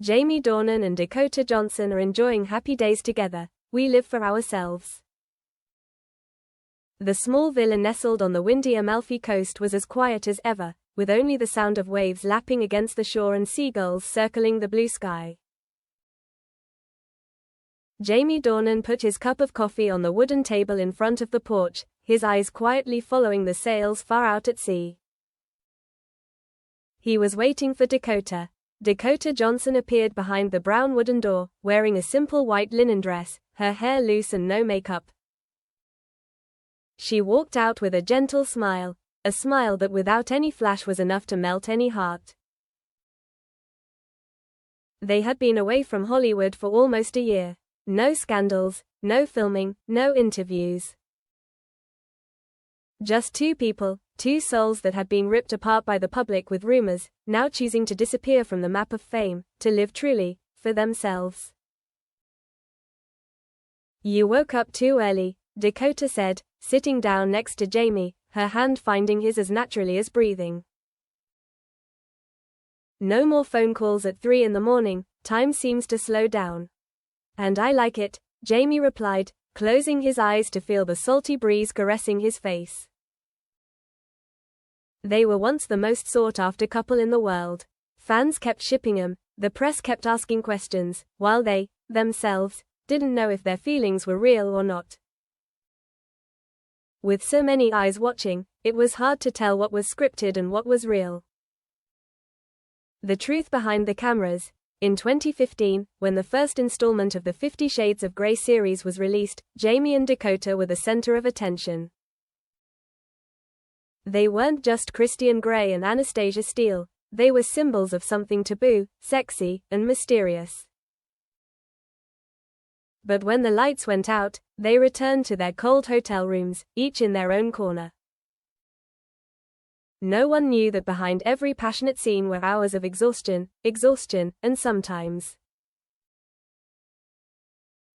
Jamie Dornan and Dakota Johnson are enjoying happy days together. We live for ourselves. The small villa nestled on the windy Amalfi coast was as quiet as ever, with only the sound of waves lapping against the shore and seagulls circling the blue sky. Jamie Dornan put his cup of coffee on the wooden table in front of the porch, his eyes quietly following the sails far out at sea. He was waiting for Dakota. Dakota Johnson appeared behind the brown wooden door, wearing a simple white linen dress, her hair loose and no makeup. She walked out with a gentle smile, a smile that without any flash was enough to melt any heart. They had been away from Hollywood for almost a year. No scandals, no filming, no interviews. Just two people, two souls that had been ripped apart by the public with rumors, now choosing to disappear from the map of fame, to live truly, for themselves. "You woke up too early," Dakota said, sitting down next to Jamie, her hand finding his as naturally as breathing. "No more phone calls at 3 in the morning, time seems to slow down." "And I like it," Jamie replied, closing his eyes to feel the salty breeze caressing his face. They were once the most sought-after couple in the world. Fans kept shipping them, the press kept asking questions, while they, themselves, didn't know if their feelings were real or not. With so many eyes watching, it was hard to tell what was scripted and what was real. The truth behind the cameras. In 2015, when the first installment of the 50 Shades of Grey series was released, Jamie and Dakota were the center of attention. They weren't just Christian Grey and Anastasia Steele, they were symbols of something taboo, sexy, and mysterious. But when the lights went out, they returned to their cold hotel rooms, each in their own corner. No one knew that behind every passionate scene were hours of exhaustion, and sometimes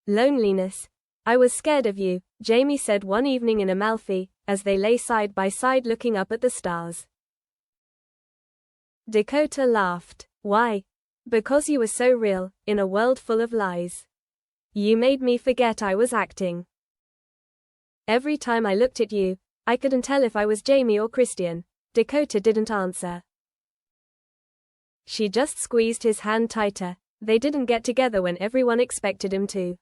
loneliness. "I was scared of you," Jamie said one evening in Amalfi, as they lay side by side looking up at the stars. Dakota laughed. "Why? Because you were so real, in a world full of lies. You made me forget I was acting. Every time I looked at you, I couldn't tell if I was Jamie or Christian." Dakota didn't answer. She just squeezed his hand tighter. They didn't get together when everyone expected him to.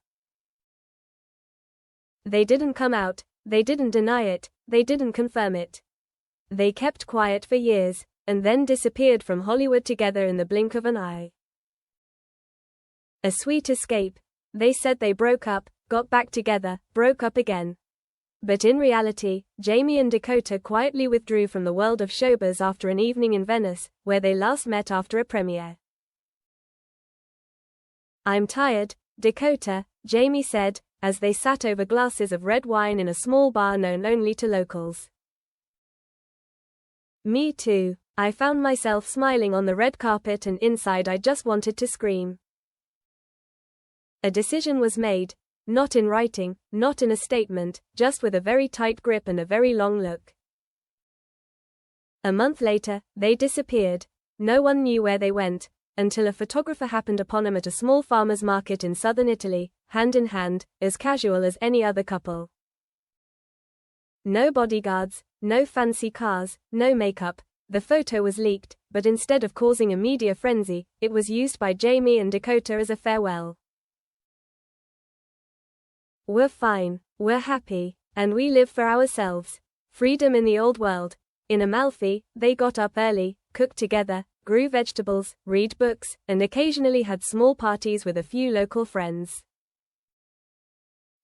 They didn't come out, they didn't deny it, they didn't confirm it. They kept quiet for years, and then disappeared from Hollywood together in the blink of an eye. A sweet escape. They said they broke up, got back together, broke up again. But in reality, Jamie and Dakota quietly withdrew from the world of showbiz after an evening in Venice, where they last met after a premiere. "I'm tired, Dakota," Jamie said, as they sat over glasses of red wine in a small bar known only to locals. "Me too. I found myself smiling on the red carpet and inside I just wanted to scream." A decision was made. Not in writing, not in a statement, just with a very tight grip and a very long look. A month later, they disappeared. No one knew where they went, until a photographer happened upon them at a small farmer's market in southern Italy, hand in hand, as casual as any other couple. No bodyguards, no fancy cars, no makeup. The photo was leaked, but instead of causing a media frenzy, it was used by Jamie and Dakota as a farewell. "We're fine, we're happy, and we live for ourselves. Freedom in the old world." In Amalfi, they got up early, cooked together, grew vegetables, read books, and occasionally had small parties with a few local friends.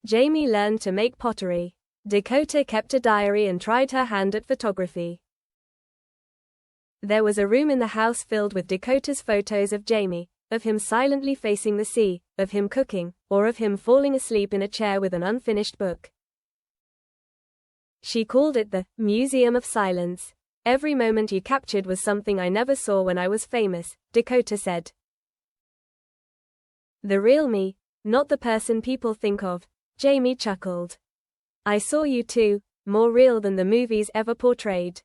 Jamie learned to make pottery. Dakota kept a diary and tried her hand at photography. There was a room in the house filled with Dakota's photos of Jamie, of him silently facing the sea, of him cooking, or of him falling asleep in a chair with an unfinished book. She called it the Museum of Silence. "Every moment you captured was something I never saw when I was famous," Dakota said. "The real me, not the person people think of," Jamie chuckled. "I saw you too, more real than the movies ever portrayed."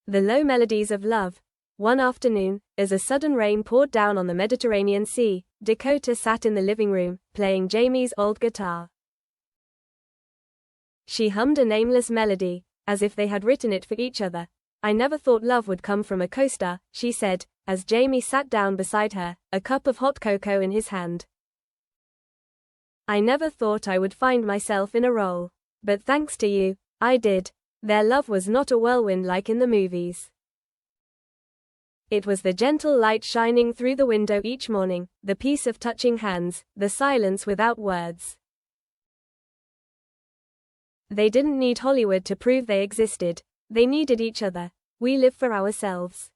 The low melodies of love. One afternoon, as a sudden rain poured down on the Mediterranean Sea, Dakota sat in the living room, playing Jamie's old guitar. She hummed a nameless melody, as if they had written it for each other. "I never thought love would come from a coaster," she said, as Jamie sat down beside her, a cup of hot cocoa in his hand. "I never thought I would find myself in a role. But thanks to you, I did." Their love was not a whirlwind like in the movies. It was the gentle light shining through the window each morning, the peace of touching hands, the silence without words. They didn't need Hollywood to prove they existed. They needed each other. We live for ourselves.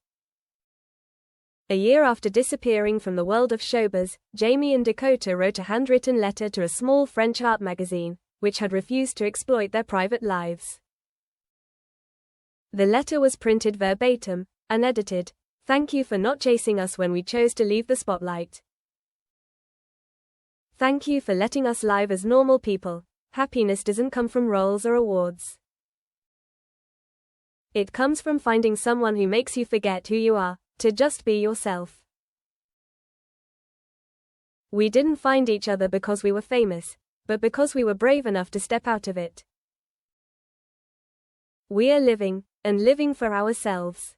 A year after disappearing from the world of showbiz, Jamie and Dakota wrote a handwritten letter to a small French art magazine, which had refused to exploit their private lives. The letter was printed verbatim, unedited. "Thank you for not chasing us when we chose to leave the spotlight. Thank you for letting us live as normal people. Happiness doesn't come from roles or awards. It comes from finding someone who makes you forget who you are, to just be yourself. We didn't find each other because we were famous, but because we were brave enough to step out of it. We are living, and living for ourselves."